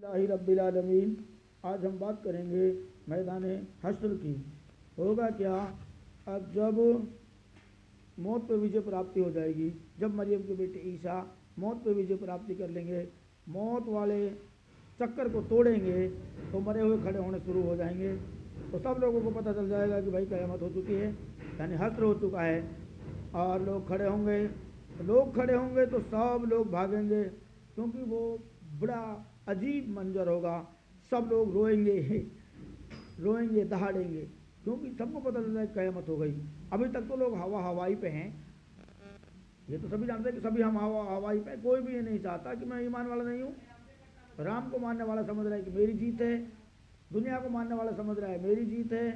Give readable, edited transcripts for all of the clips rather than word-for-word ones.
اللہ رب العالمین۔ آج ہم بات کریں گے میدان حشر کی۔ ہوگا کیا؟ اب جب موت پہ وجے پراپتی ہو جائے گی، جب مریم کے بیٹے عیسیٰ موت پہ وجے پراپتی کر لیں گے، موت والے چکر کو توڑیں گے، تو مرے ہوئے کھڑے ہونے شروع ہو جائیں گے، تو سب لوگوں کو پتہ چل جائے گا کہ بھائی قیامت ہو چکی ہے، یعنی حشر ہو چکا ہے۔ اور لوگ کھڑے ہوں گے تو سب لوگ بھاگیں گے، کیونکہ وہ بڑا عجیب منظر ہوگا۔ سب لوگ روئیں گے دہاڑیں گے، کیونکہ سب کو پتہ چل جائے کہ قیامت ہو گئی۔ ابھی تک تو لوگ ہوائی پہ ہیں، یہ تو سبھی جانتے ہیں کہ سبھی ہم ہوائی پہ، کوئی بھی یہ نہیں چاہتا کہ میں ایمان والا نہیں ہوں۔ رام کو ماننے والا سمجھ رہا ہے کہ میری جیت ہے، دنیا کو ماننے والا سمجھ رہا ہے میری جیت ہے،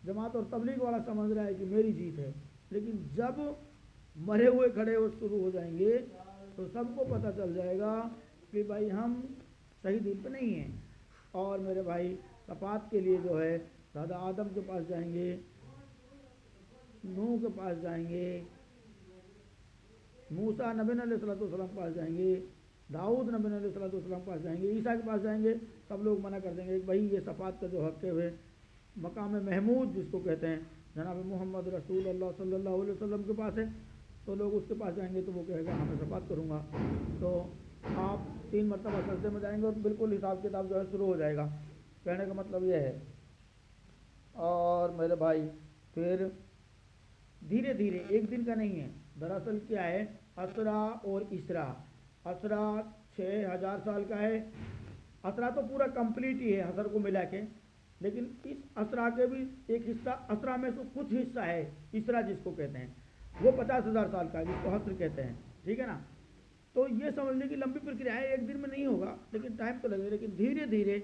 جماعت اور تبلیغ والا سمجھ رہا ہے کہ میری جیت ہے۔ لیکن جب مرے ہوئے کھڑے ہو شروع ہو جائیں گے تو سب کو پتہ چل جائے گا کہ بھائی ہم صحیح دین پہ نہیں ہیں۔ اور میرے بھائی شفاعت کے لیے جو ہے دادا آدم کے پاس جائیں گے، نوح کے پاس جائیں گے، موسیٰ نبی علیہ السلام کے پاس جائیں گے، داؤد نبی علیہ السلام کے پاس جائیں گے، عیسیٰ کے پاس جائیں گے۔ سب لوگ منع کر دیں گے کہ بھائی یہ شفاعت کا جو حق ہے، مقام محمود جس کو کہتے ہیں، جناب محمد رسول اللہ صلی اللہ علیہ وسلم کے پاس ہے، تو لوگ اس کے پاس جائیں گے تو وہ کہے گا ہاں میں شفاعت کروں گا۔ تو آپ 3 مرتبہ سجدے میں جائیں گے اور بالکل حساب کتاب جو ہے شروع ہو جائے گا۔ کہنے کا مطلب یہ ہے۔ اور میرے بھائی پھر دھیرے دھیرے، ایک دن کا نہیں ہے، دراصل کیا ہے، اسرا اور اسرا، اسرا 6000 سال کا ہے۔ اسرا تو پورا کمپلیٹ ہی ہے حشر کو ملا کے، لیکن اس اسرا کے بھی ایک حصہ، اسرا میں سے کچھ حصہ ہے اسرا جس کو کہتے ہیں، وہ 50,000 سال کا ہے جس کو حشر کہتے ہیں، ٹھیک ہے نا۔ تو یہ سمجھنے کی لمبی پرکریا ہے، ایک دن میں نہیں ہوگا، لیکن ٹائم تو لگے گا۔ لیکن دھیرے دھیرے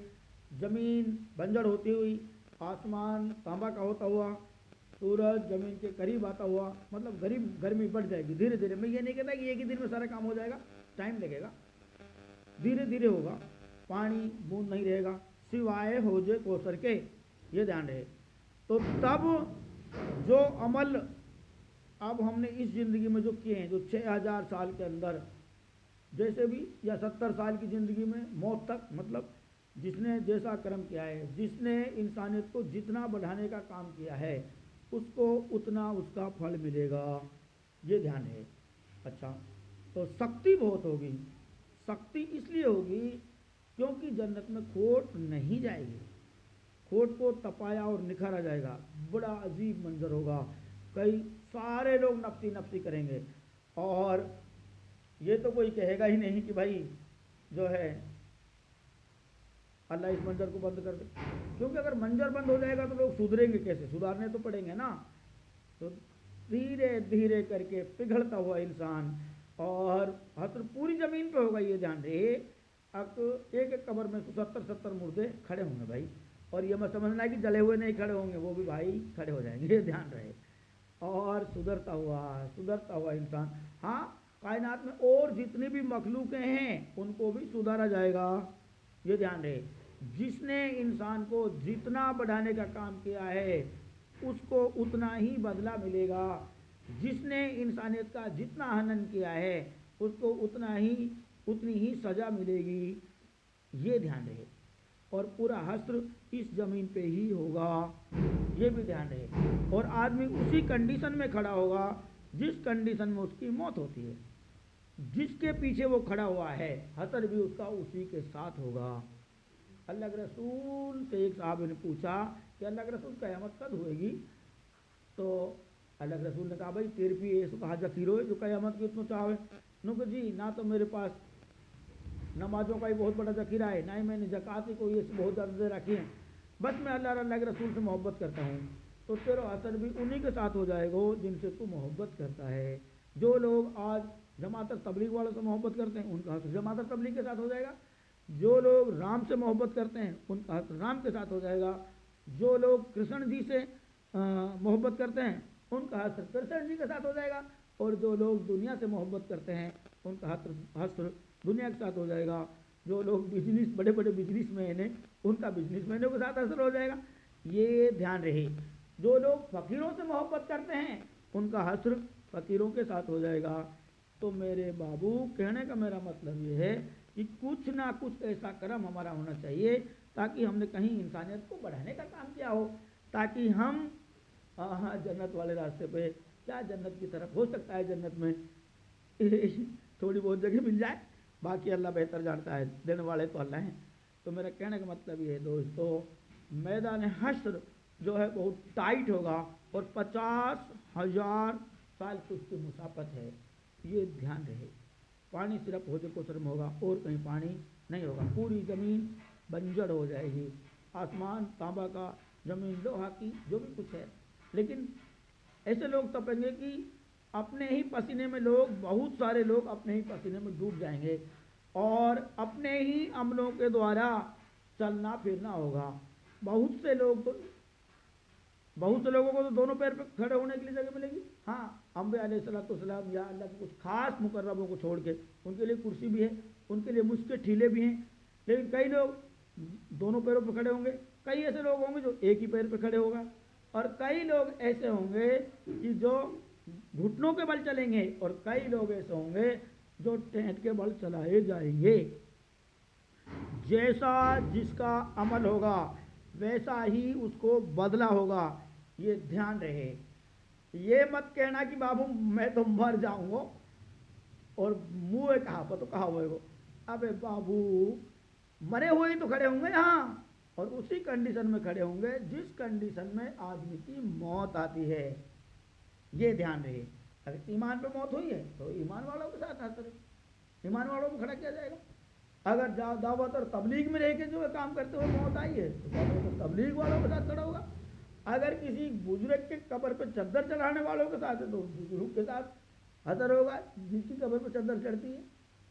زمین بنجر ہوتی ہوئی، آسمان تانبا کا ہوتا ہوا، سورج زمین کے قریب آتا ہوا، مطلب گرمی بڑھ جائے گی دھیرے دھیرے۔ میں یہ نہیں کہتا کہ ایک ہی دن میں سارا کام ہو جائے گا، ٹائم لگے گا، دھیرے دھیرے ہوگا۔ پانی بوند نہیں رہے گا سوائے حوض کوثر کے، یہ دھیان رہے۔ تو تب جو عمل اب ہم نے اس زندگی میں جو کیے ہیں، جو 6000 سال کے اندر جیسے بھی، یا 70 سال کی زندگی میں موت تک، مطلب جس نے جیسا کرم کیا ہے، جس نے انسانیت کو جتنا بڑھانے کا کام کیا ہے، اس کو اتنا اس کا پھل ملے گا، یہ دھیان ہے۔ اچھا، تو سختی بہت ہوگی۔ سختی اس لیے ہوگی کیونکہ جنت میں کھوٹ نہیں جائے گی، کھوٹ کو تپایا اور نکھارا جائے گا، بڑا عجیب منظر ہوگا، کئی سارے لوگ نفسی نفسی کریں گے۔ اور یہ تو کوئی کہے گا ہی نہیں کہ بھائی جو ہے اللہ اس منظر کو بند کر دے، کیونکہ اگر منظر بند ہو جائے گا تو لوگ سدھریں گے کیسے؟ سدھارنے تو پڑیں گے نا۔ تو دھیرے دھیرے کر کے پگھلتا ہوا انسان، اور حشر پوری زمین پہ ہوگا، یہ دھیان رہے۔ اب ایک ایک قبر میں 70 مردے کھڑے ہوں گے بھائی، اور یہ میں سمجھنا ہے کہ جلے ہوئے نہیں کھڑے ہوں گے، وہ بھی بھائی کھڑے ہو جائیں گے، یہ دھیان رہے۔ اور سدھرتا ہوا انسان، ہاں کائنات میں اور جتنی بھی مخلوقیں ہیں ان کو بھی سدھارا جائے گا، یہ دھیان رہے۔ جس نے انسان کو جتنا بڑھانے کا کام کیا ہے اس کو اتنا ہی بدلہ ملے گا، جس نے انسانیت کا جتنا ہنن کیا ہے اس کو اتنی ہی سزا ملے گی، یہ دھیان رہے۔ اور پورا حشر اس زمین پہ ہی ہوگا، یہ بھی دھیان رہے۔ اور آدمی اسی کنڈیشن میں کھڑا ہوگا جس کنڈیشن میں اس کی موت ہوتی ہے، جس کے پیچھے وہ کھڑا ہوا ہے حشر بھی اس کا اسی کے ساتھ ہوگا۔ اللہ کے رسول سے ایک صحابی نے پوچھا کہ اللہ کے رسول قیامت کب ہوئے گی؟ تو اللہ کے رسول نے کہا بھائی تیرے بھی ایسا کہا ذخیرہ ہے جو قیامت کی اتنا چاہے؟ انہوں نے کہا جی نہ تو میرے پاس نمازوں کا ہی بہت بڑا ذخیرہ ہے، نہ ہی میں نے زکوٰۃ کو یہ بہت زیادہ رکھی ہیں، بس میں اللہ اور اللہ کے رسول سے محبت کرتا ہوں۔ تو تیرا حشر بھی انہی کے ساتھ ہو جائے گا جن سے تو محبت کرتا ہے۔ جو لوگ آج جماعت تبلیغ والوں سے محبت کرتے ہیں ان کا حشر جماعت تبلیغ کے ساتھ ہو جائے گا، جو لوگ رام سے محبت کرتے ہیں ان کا حشر رام کے ساتھ ہو جائے گا، جو لوگ کرشن جی سے محبت کرتے ہیں ان کا حشر کرشن جی کے ساتھ ہو جائے گا، اور جو لوگ دنیا سے محبت کرتے ہیں ان کا حشر دنیا کے ساتھ ہو جائے گا، جو لوگ بڑے بڑے بزنس مین ہیں ان کا بزنس مینوں کے ساتھ حشر ہو جائے گا، یہ دھیان رہے۔ جو لوگ فقیروں سے محبت کرتے ہیں ان کا حشر فقیروں کے ساتھ ہو جائے گا۔ تو میرے بابو کہنے کا میرا مطلب یہ ہے کہ کچھ نہ کچھ ایسا کرم ہمارا ہونا چاہیے تاکہ ہم نے کہیں انسانیت کو بڑھانے کا کام کیا ہو، تاکہ ہم جنت والے راستے پہ، کیا جنت کی طرف ہو سکتا ہے، جنت میں تھوڑی بہت جگہ مل جائے، باقی اللہ بہتر جانتا ہے، دینے والے تو اللہ ہیں۔ تو میرا کہنے کا مطلب یہ ہے دوستو، میدان حشر جو ہے بہت ٹائٹ ہوگا اور 50,000 سال کی اس کی مسافت ہے، یہ دھیان رہے۔ پانی صرف حوض کوثر میں ہوگا اور کہیں پانی نہیں ہوگا، پوری زمین بنجر ہو جائے گی، آسمان تانبا کا، زمین لوہا کی، جو بھی کچھ ہے۔ لیکن ایسے لوگ تپیں گے کہ اپنے ہی پسینے میں لوگ، بہت سارے لوگ اپنے ہی پسینے میں ڈوب جائیں گے اور اپنے ہی عملوں کے دوارا چلنا پھرنا ہوگا۔ بہت سے لوگوں کو تو دونوں پیر پہ کھڑے ہونے کے لیے جگہ ملے گی، ہاں انبیاء علیہ السلام یا اللہ کے کچھ خاص مقربوں کو چھوڑ کے، ان کے لیے کرسی بھی ہے، ان کے لیے مشکل ٹھیلے بھی ہیں، لیکن کئی لوگ دونوں پیروں پہ کھڑے ہوں گے، کئی ایسے لوگ ہوں گے جو ایک ہی پیر پہ کھڑے ہوگا، اور کئی لوگ ایسے ہوں گے کہ جو گھٹنوں کے بل چلیں گے، اور کئی لوگ ایسے ہوں گے جو ٹینٹ کے بل چلائے جائیں گے۔ جیسا جس کا عمل ہوگا ویسا ہی اس کو بدلہ ہوگا، یہ دھیان رہے۔ یہ مت کہنا کہ بابو میں تو مر جاؤں گا، اور منہ کہاوت کہا ہوئے گو، ابے بابو مرے ہوئے ہی تو کھڑے ہوں گے یہاں، اور اسی کنڈیشن میں کھڑے ہوں گے جس کنڈیشن میں آدمی کی موت آتی ہے، یہ دھیان رہے۔ اگر ایمان پہ موت ہوئی ہے تو ایمان والوں کے ساتھ حشر ہے، ایمان والوں کو کھڑا کیا جائے گا۔ اگر دعوت اور تبلیغ میں رہ کے جو کام کرتے ہوئے موت آئی ہے تو دعوت اور تبلیغ والوں کے ساتھ کھڑا ہوگا۔ اگر کسی بزرگ کے قبر پہ چادر چڑھانے والوں کے ساتھ ہے تو بزرگ کے ساتھ حشر ہوگا جس کی قبر پہ چادر چڑھتی ہے۔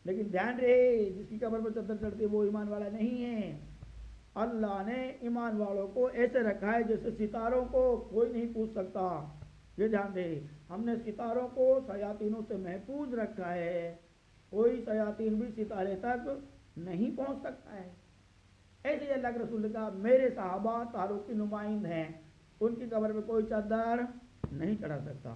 لیکن دھیان رہے، جس کی قبر پہ چادر چڑھتی ہے وہ ایمان والا نہیں ہے۔ اللہ نے ایمان والوں کو ایسے رکھا ہے جیسے ستاروں کو کوئی نہیں پوچھ سکتا، یہ دھیان رہے۔ ہم نے ستاروں کو شیاطینوں سے محفوظ رکھا ہے، کوئی شیاطین بھی ستارے تک نہیں پہنچ سکتا ہے۔ ایسے ہی اللہ کے رسول نے کہا میرے صحابہ تاروں کی نمائند ہیں، ان کی قبر پہ کوئی چادر نہیں چڑھا سکتا۔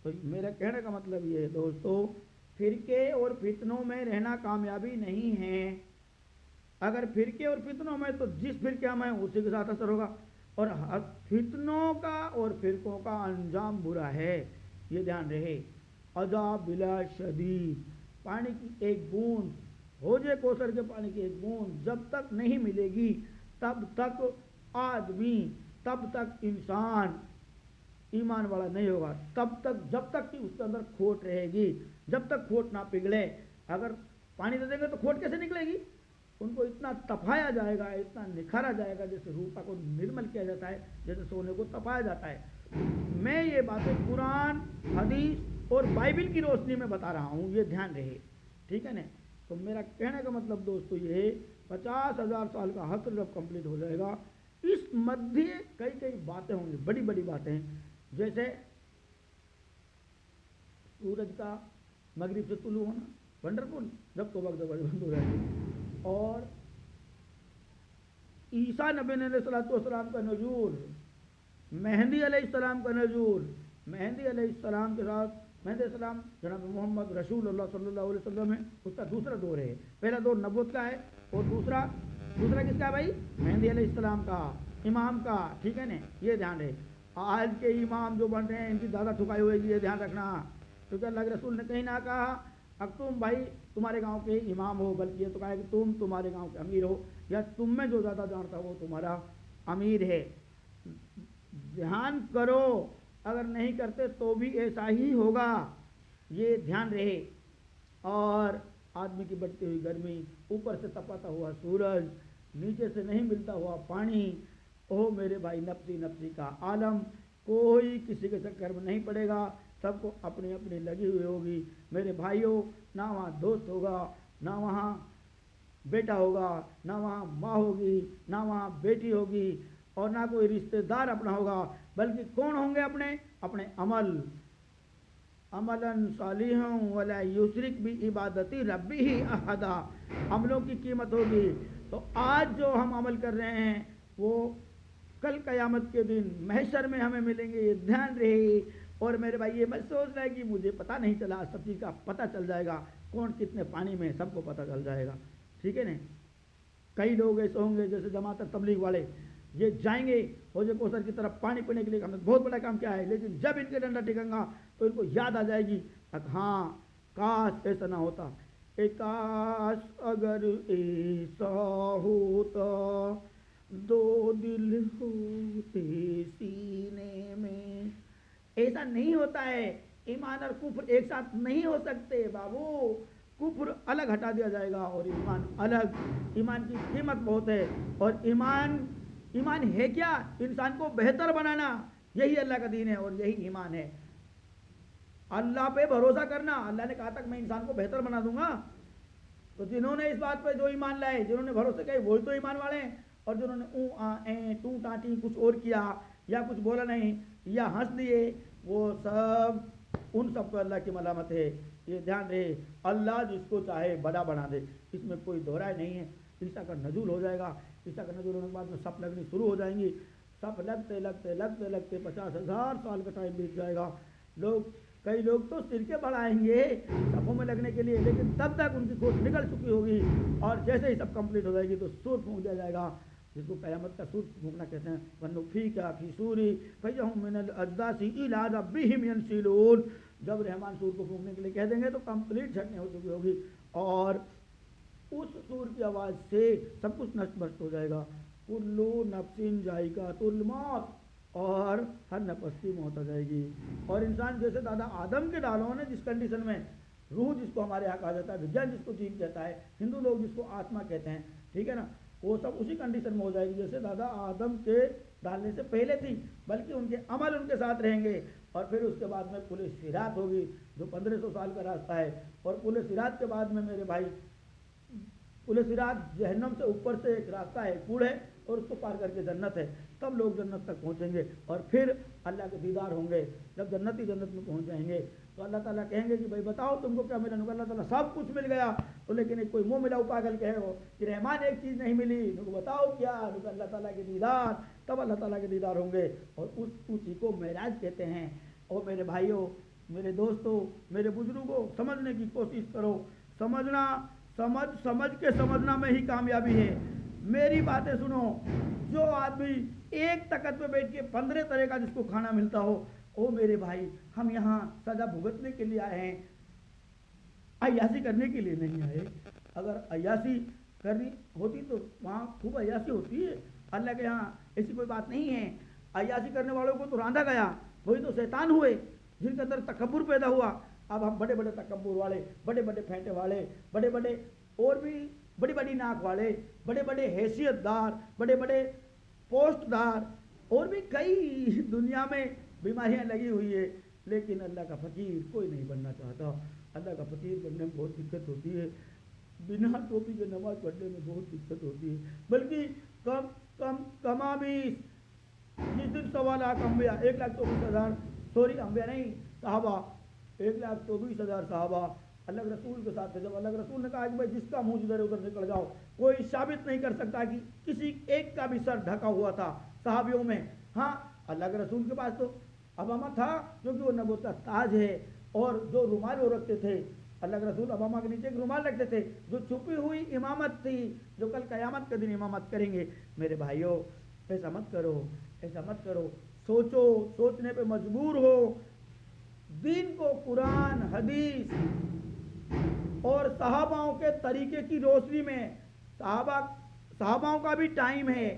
تو میرا کہنے کا مطلب یہ ہے دوستو، فرقے اور فتنوں میں رہنا کامیابی نہیں ہے۔ اگر فرقے اور فتنوں میں تو جس فرقے میں اسی کے ساتھ اثر ہوگا، اور فتنوں کا اور فرقوں کا انجام برا ہے، یہ دھیان رہے۔ عذاب بلا شدید، پانی کی ایک بوند، حوض کوثر کے پانی کی ایک بوند جب تک نہیں ملے گی تب تک آدمی، تب تک انسان ایمان والا نہیں ہوگا، تب تک جب تک کہ اس کے اندر کھوٹ رہے گی، جب تک کھوٹ نہ پگھلے۔ اگر پانی دے دیں گے تو کھوٹ کیسے نکلے گی؟ ان کو اتنا تپایا جائے گا، اتنا نکھارا جائے گا، جیسے روپا کو نرمل کیا جاتا ہے، جیسے سونے کو تپایا جاتا ہے۔ میں یہ باتیں قرآن، حدیث اور بائبل کی روشنی میں بتا رہا ہوں، یہ دھیان رہے، ٹھیک ہے نا؟ تو میرا کہنے کا مطلب دوستو یہ ہے، 50,000 سال کا حشر جب کمپلیٹ ہو جائے گا، اس مدھیے کئی باتیں ہوں گی، بڑی بڑی باتیں، جیسے سورج کا مغرب سے طلوع ہونا، ونڈرفل، جب تو وقت بند ہو جائے گی، اور عیسیٰ نبی علیہ السلام کا نزول، مہدی علیہ السلام کا نزول، مہدی علیہ السلام کے ساتھ مہدی علیہ السلام جناب محمد رسول اللہ صلی اللہ علیہ وسلم ہے، اس کا دوسرا دور ہے۔ پہلا دور نبوت کا ہے، اور دوسرا کس کا ہے بھائی؟ مہدی علیہ السلام کا، امام کا، ٹھیک ہے نا؟ یہ دھیان رہے۔ آج کے امام جو بن رہے ہیں ان کی زیادہ ٹھکائی ہوئے گی، یہ دھیان رکھنا، کیونکہ اللہ کے رسول نے کہیں نہ کہا اب تم بھائی تمہارے گاؤں کے امام ہو، بلکہ یہ تو کہا کہ تم تمہارے گاؤں کے امیر ہو، یا تم میں جو زیادہ جانتا ہو وہ تمہارا امیر ہے۔ دھیان کرو، اگر نہیں کرتے تو بھی ایسا ہی ہوگا، یہ دھیان رہے۔ اور آدمی کی بڑھتی ہوئی گرمی، اوپر سے تپاتا ہوا سورج، نیچے سے نہیں ملتا ہوا پانی، او میرے بھائی نفسی نفسی کا عالم، کوئی کسی کے چکر میں نہیں پڑے گا، سب کو اپنی اپنی لگی ہوئی ہوگی۔ میرے بھائیوں، نہ وہاں دوست ہوگا، نہ وہاں بیٹا ہوگا، نہ وہاں ماں ہوگی، نہ وہاں بیٹی ہوگی، اور نہ کوئی رشتہ دار اپنا ہوگا، بلکہ کون ہوں گے؟ اپنے عمل، عملاً صالحا ولا یشرک بعبادتی ربہ احدا، عملوں کی قیمت ہوگی۔ تو آج جو ہم عمل کر رہے ہیں وہ کل قیامت کے دن محشر میں ہمیں ملیں گے، یہ دھیان رہے۔ اور میرے بھائی یہ مت سوچ رہے کہ مجھے پتہ نہیں چلا، سب چیز کا پتہ چل جائے گا، کون کتنے پانی میں سب کو پتہ چل جائے گا۔ ٹھیک ہے نا. کئی لوگ ایسے ہوں گے جیسے جماعت تبلیغ والے, یہ جائیں گے حوض کوثر کی طرف پانی پینے کے لیے, ہم نے بہت بڑا کام کیا ہے, لیکن جب ان کے ڈنڈا ٹکیں گا تو ان کو یاد آ جائے گی ہاں کاش ایسا نہ ہوتا, کاش اگر ایسا ہوتا, دو دل ہوتے سینے میں. ایسا نہیں ہوتا ہے, ایمان اور کفر ایک ساتھ نہیں ہو سکتے بابو. کفر الگ ہٹا دیا جائے گا اور ایمان الگ. ایمان کی قیمت بہت ہے, اور ایمان ہے کیا؟ انسان کو بہتر بنانا, یہی اللہ کا دین ہے اور یہی ایمان ہے. اللہ پہ بھروسہ کرنا, اللہ نے کہا تک میں انسان کو بہتر بنا دوں گا. تو جنہوں نے اس بات پہ جو ایمان لائے, جنہوں نے بھروسہ کیا, وہی تو ایمان والے ہیں. اور جنہوں نے ٹو ٹانٹی کچھ اور کیا یا کچھ بولا نہیں یا ہنس دیے, وہ سب ان سب کو اللہ کی ملامت ہے. یہ دھیان رہے, اللہ جس کو چاہے بڑا بنا دے, اس میں کوئی دہرائی نہیں ہے. عیسیٰ کا نزول ہو جائے گا, عیسیٰ کا نزول ہونے کے بعد میں سب لگنی شروع ہو جائیں گی. سب لگتے لگتے لگتے لگتے 50,000 سال کا ٹائم بیت جائے گا. کئی لوگ تو سرکے بڑھائیں گے صفوں میں لگنے کے لیے, لیکن تب تک ان کی کھوج نکل چکی ہوگی. اور جیسے ہی سب کمپلیٹ ہو جائے گی تو سور پھونک دیا جائے گا, جس کو قیامت کا سور پھونکنا کہتے ہیں. وَنُفِخَ فِی الصُّورِ فَإِذَا ہُم مِّنَ الْأَجْدَاثِ إِلَىٰ رَبِّهِمْ يَنسِلُونَ. جب رحمان سور کو پھونکنے کے لیے کہہ دیں گے تو کمپلیٹ جھٹنے ہو چکی ہوگی, اور اس سور کی آواز سے سب کچھ نشت بشت ہو جائے گا. کلو نفس ذائقۃ الموت, اور ہر نفس کی موت آ جائے گی. اور انسان جیسے دادا آدم کے ڈالوں نے جس کنڈیشن میں, روح جس کو ہمارے یہاں کہا جاتا ہے, وجان جس کو جین کہتا ہے, ہندو لوگ جس کو آتما کہتے ہیں, ٹھیک ہے نا, وہ سب اسی کنڈیشن میں ہو جائے گی جیسے دادا آدم کے ڈالنے سے پہلے تھی. بلکہ ان کے عمل ان کے ساتھ رہیں گے. اور پھر اس کے بعد میں پل صراط ہوگی جو 1500 سال کا راستہ ہے. اور پل صراط کے بعد میں میرے بھائی, پل صراط جہنم سے اوپر سے ایک راستہ ہے, پل ہے, اور اس کو پار کر کے جنت ہے. تب لوگ جنت تک پہنچیں گے اور پھر اللہ کے دیدار ہوں گے. جب جنت میں پہنچ جائیں گے تو اللہ تعالیٰ کہیں گے کہ بھائی بتاؤ تم کو کیا ملا. اللہ تعالیٰ سب کچھ مل گیا, تو لیکن ایک کوئی منہ ملا پاگل کہے ہو کہ رحمان ایک چیز نہیں ملی, بتاؤ کیا. اللہ تعالیٰ کے دیدار. تب اللہ تعالیٰ کے دیدار ہوں گے, اور اسی کو معراج کہتے ہیں. اور میرے بھائیوں, میرے دوستوں, میرے بزرگوں, سمجھنے کی کوشش کرو. سمجھ کے سمجھنا میں ہی کامیابی ہے. میری باتیں سنو. جو آدمی ایک تخت پہ بیٹھ کے 15 طرح کا جس کو کھانا ملتا ہو, او میرے بھائی, ہم یہاں سزا بھگتنے کے لیے آئے ہیں, عیاشی کرنے کے لیے نہیں آئے. اگر عیاشی کرنی ہوتی تو وہاں خوب عیاشی ہوتی ہے. اللہ کے یہاں ایسی کوئی بات نہیں ہے. عیاشی کرنے والوں کو تو راندا گیا, وہی تو شیطان ہوئے جن کے اندر تکبر پیدا ہوا. اب ہم بڑے بڑے تکبر والے, بڑے بڑے پھینٹے والے, بڑے بڑے اور بھی بڑی بڑی ناک والے, بڑے بڑے حیثیت دار, بڑے بڑے پوسٹ دار, اور بھی کئی دنیا میں بیماریاں لگی ہوئی ہے. لیکن اللہ کا فقیر کوئی نہیں بننا چاہتا. اللہ کا فقیر بننے میں بہت دقت ہوتی ہے. بنا ٹوپی کے نماز پڑھنے میں بہت دقت ہوتی ہے. بلکہ کما بھی جس دن 1.25 انبیاء, 1,24,000 انبیاء نہیں, صحابہ, 1,24,000 صحابہ اللہ کے رسول کے ساتھ تھے. جب اللہ کے رسول نے کہا کہ بھائی جس کا منہ جدھر ادھر نکل جاؤ, کوئی ثابت نہیں کر سکتا کہ کسی ایک کا بھی سر ڈھکا ہوا تھا صحابیوں میں. ہاں, اللہ کے رسول کے پاس تو اباما تھا کیونکہ وہ نبوت کا تاج ہے, اور جو رومال وہ رکھتے تھے, اللہ کے رسول اباما کے نیچے ایک رومال رکھتے تھے, جو چھپی ہوئی امامت تھی, جو کل قیامت کے دن امامت کریں گے. میرے بھائیوں, ایسا مت کرو, ایسا مت کرو. سوچو, سوچنے پہ مجبور ہو. دین کو قرآن, حدیث اور صحاباؤں کے طریقے کی روشنی میں, صحاباؤں کا بھی ٹائم ہے.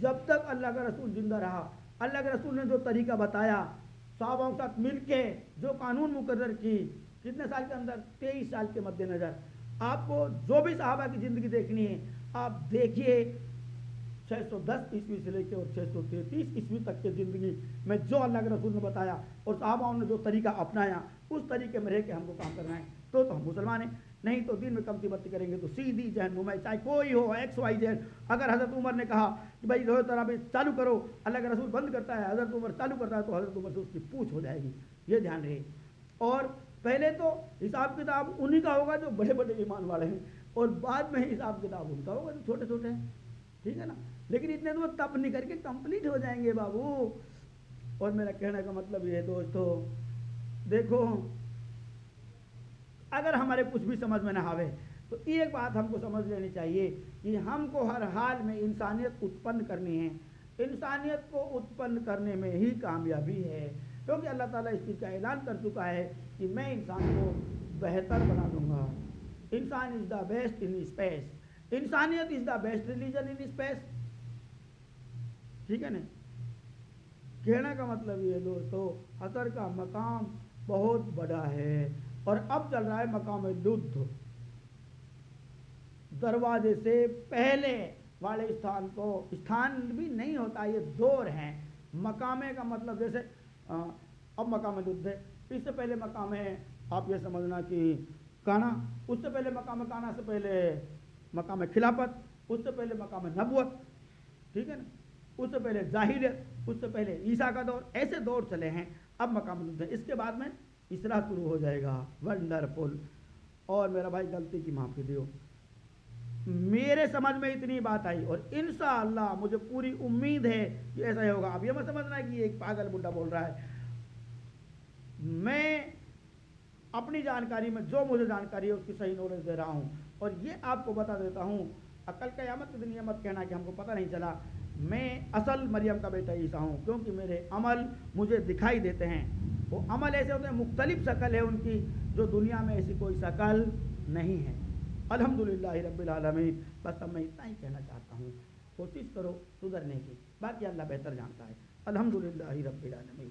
جب تک اللہ کا رسول زندہ رہا, اللہ کے رسول نے جو طریقہ بتایا, صحاباؤں کے ساتھ مل کے جو قانون مقرر کی, کتنے سال کے اندر, 23 سال کے مد نظر. آپ کو جو بھی صحابہ کی زندگی دیکھنی ہے آپ دیکھیے. 610 عیسوی سے لے کے اور 633 عیسوی تک کی زندگی میں جو اللہ کے رسول نے بتایا اور صحاباؤں نے جو طریقہ اپنایا, اس طریقے میں رہ کے ہم کو کام کرنا ہے. تو ہم مسلمان ہیں. نہیں تو دین میں کمتی بتی کریں گے تو سیدھی جہنم ہے, چاہے کوئی ہو, ایکس وائی زیڈ. اگر حضرت عمر نے کہا کہ بھائی روز تراویح چالو کرو, اللہ کے رسول بند کرتا ہے, حضرت عمر چالو کرتا ہے, تو حضرت عمر سے اس کی پوچھ ہو جائے گی. یہ دھیان رہے. اور پہلے تو حساب کتاب انہی کا ہوگا جو بڑے بڑے ایمان والے ہیں, اور بعد میں حساب کتاب ان کا ہوگا جو چھوٹے چھوٹے ہیں. ٹھیک ہے نا. لیکن اتنے تو تب نہیں کر کے کمپلیٹ ہو جائیں گے بابو. اور میرا کہنے کا مطلب یہ ہے دوستو, دیکھو, اگر ہمارے کچھ بھی سمجھ میں نہ آوے تو تو ایک بات ہم کو سمجھ لینی چاہیے کہ ہم کو ہر حال میں انسانیت اتپن کرنی ہے، انسانیت کو اتپن کرنے میں ہی کامیابی ہے، کیونکہ اللہ تعالیٰ اس چیز کا اعلان کر چکا ہے کہ میں انسان کو بہتر بنا دوں گا. انسان از دا بیسٹ ان اسپیس، انسانیت is the best religion in space. ٹھیک ہے نا؟ کہنے کا مطلب یہ دوستو، حشر کا مقام بہت بڑا ہے، اور اب چل رہا ہے مقام لدھ. دروازے سے پہلے والے استھان کو استھان بھی نہیں ہوتا، یہ دور ہیں. مقامے کا مطلب جیسے اب مقام لدھ ہے، اس سے پہلے مقام ہے آپ یہ سمجھنا کہ کانا، اس سے پہلے مقام کانا سے پہلے مقام خلافت، اس سے پہلے مقام نبوت. ٹھیک ہے نا؟ اس سے پہلے ظاہریت، اس سے پہلے عیسیٰ کا دور، ایسے دور چلے ہیں. اب مقام لدھ ہے، اس کے بعد میں اسرا شروع ہو جائے گا. ونڈرفل. اور میرا بھائی غلطی کی معافی دیو، میرے سمجھ میں اتنی بات آئی، اور انشاءاللہ مجھے پوری امید ہے کہ ایسا ہی ہوگا. اب یہ مت سمجھنا ہے کہ ایک پاگل بڈھا بول رہا ہے. میں اپنی جانکاری میں جو مجھے جانکاری ہے اس کی صحیح نالج دے رہا ہوں، اور یہ آپ کو بتا دیتا ہوں. عقل قیامت کے دن یہ مت کہنا کہ ہم کو پتہ نہیں چلا. میں اصل مریم کا بیٹا عیسیٰ ہوں، کیونکہ میرے عمل مجھے دکھائی دیتے ہیں. وہ عمل ایسے ہوتے ہیں، مختلف شکل ہے ان کی، جو دنیا میں ایسی کوئی شکل نہیں ہے. الحمدللہ رب العالمین. بس اب میں اتنا ہی کہنا چاہتا ہوں، کوشش کرو سدھرنے کی، باقی اللہ بہتر جانتا ہے. الحمدللہ رب العالمین.